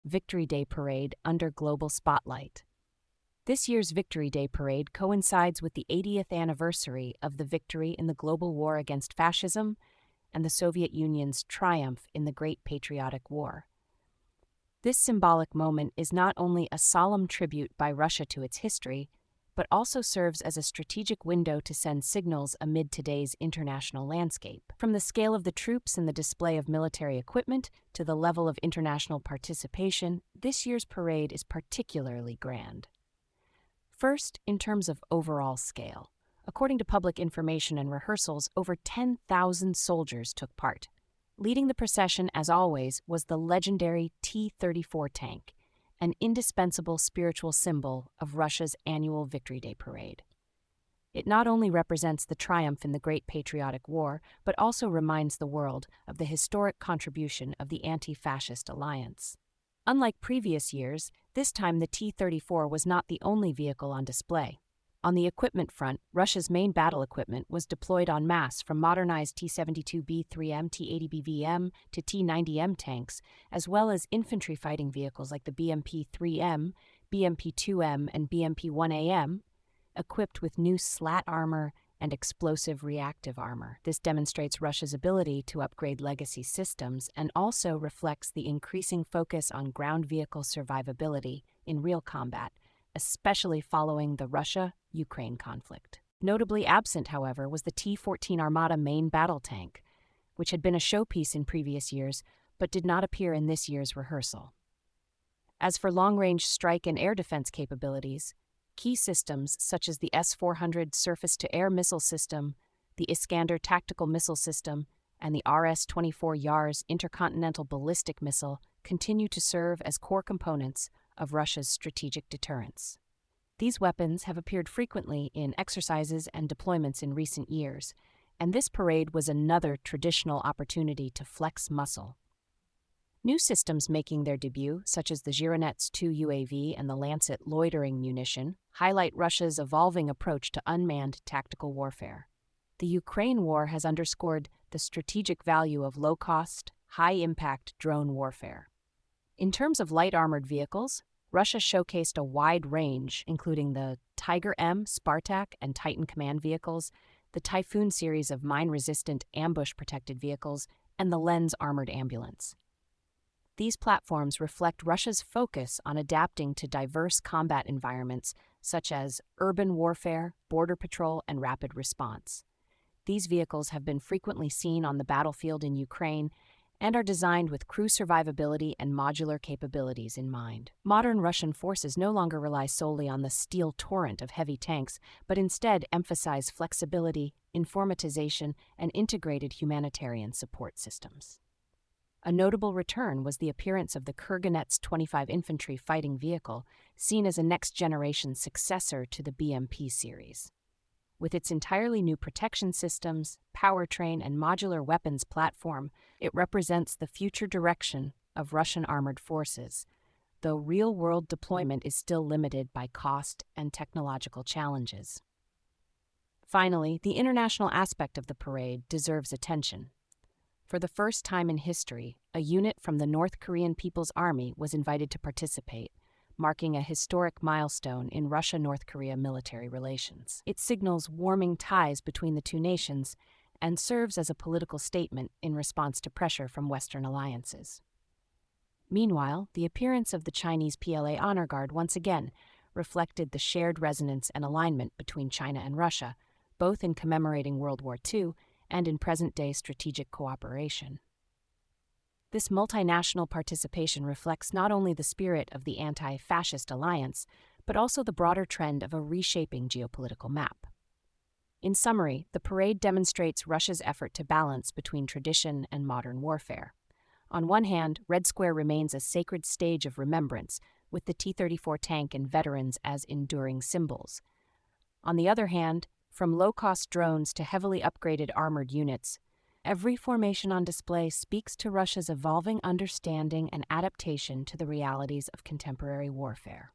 Victory Day Parade under global spotlight. This year's Victory Day Parade coincides with the 80th anniversary of the victory in the global war against fascism and the Soviet Union's triumph in the Great Patriotic War. This symbolic moment is not only a solemn tribute by Russia to its history, but also serves as a strategic window to send signals amid today's international landscape. From the scale of the troops and the display of military equipment to the level of international participation, this year's parade is particularly grand. First, in terms of overall scale. According to public information and rehearsals, over 10,000 soldiers took part. Leading the procession, as always, was the legendary T-34 tank, an indispensable spiritual symbol of Russia's annual Victory Day Parade. It not only represents the triumph in the Great Patriotic War, but also reminds the world of the historic contribution of the anti-fascist alliance. Unlike previous years, this time the T-34 was not the only vehicle on display. On the equipment front, Russia's main battle equipment was deployed en masse, from modernized T-72B3M, T-80BVM to T-90M tanks, as well as infantry fighting vehicles like the BMP-3M, BMP-2M, and BMP-1AM, equipped with new slat armor and explosive reactive armor. This demonstrates Russia's ability to upgrade legacy systems and also reflects the increasing focus on ground vehicle survivability in real combat, especially following the Russia-Ukraine conflict. Notably absent, however, was the T-14 Armata main battle tank, which had been a showpiece in previous years but did not appear in this year's rehearsal. As for long-range strike and air defense capabilities, key systems such as the S-400 surface-to-air missile system, the Iskander tactical missile system, and the RS-24 Yars intercontinental ballistic missile continue to serve as core components of Russia's strategic deterrence. These weapons have appeared frequently in exercises and deployments in recent years, and this parade was another traditional opportunity to flex muscle. New systems making their debut, such as the Zhironets 2 UAV and the Lancet loitering munition, highlight Russia's evolving approach to unmanned tactical warfare. The Ukraine war has underscored the strategic value of low-cost, high-impact drone warfare. In terms of light armored vehicles, Russia showcased a wide range, including the Tiger M, Spartak, and Titan command vehicles, the Typhoon series of mine-resistant ambush-protected vehicles, and the Lens armored ambulance. These platforms reflect Russia's focus on adapting to diverse combat environments such as urban warfare, border patrol, and rapid response. These vehicles have been frequently seen on the battlefield in Ukraine and are designed with crew survivability and modular capabilities in mind. Modern Russian forces no longer rely solely on the steel torrent of heavy tanks, but instead emphasize flexibility, informatization, and integrated humanitarian support systems. A notable return was the appearance of the Kurganets 25 infantry fighting vehicle, seen as a next-generation successor to the BMP series. With its entirely new protection systems, powertrain, and modular weapons platform, it represents the future direction of Russian armored forces, though real-world deployment is still limited by cost and technological challenges. Finally, the international aspect of the parade deserves attention. For the first time in history, a unit from the North Korean People's Army was invited to participate, marking a historic milestone in Russia-North Korea military relations. It signals warming ties between the two nations and serves as a political statement in response to pressure from Western alliances. Meanwhile, the appearance of the Chinese PLA Honor Guard once again reflected the shared resonance and alignment between China and Russia, both in commemorating World War II and in present-day strategic cooperation. This multinational participation reflects not only the spirit of the anti-fascist alliance, but also the broader trend of a reshaping geopolitical map. In summary, the parade demonstrates Russia's effort to balance between tradition and modern warfare. On one hand, Red Square remains a sacred stage of remembrance, with the T-34 tank and veterans as enduring symbols. On the other hand, from low-cost drones to heavily upgraded armored units, every formation on display speaks to Russia's evolving understanding and adaptation to the realities of contemporary warfare.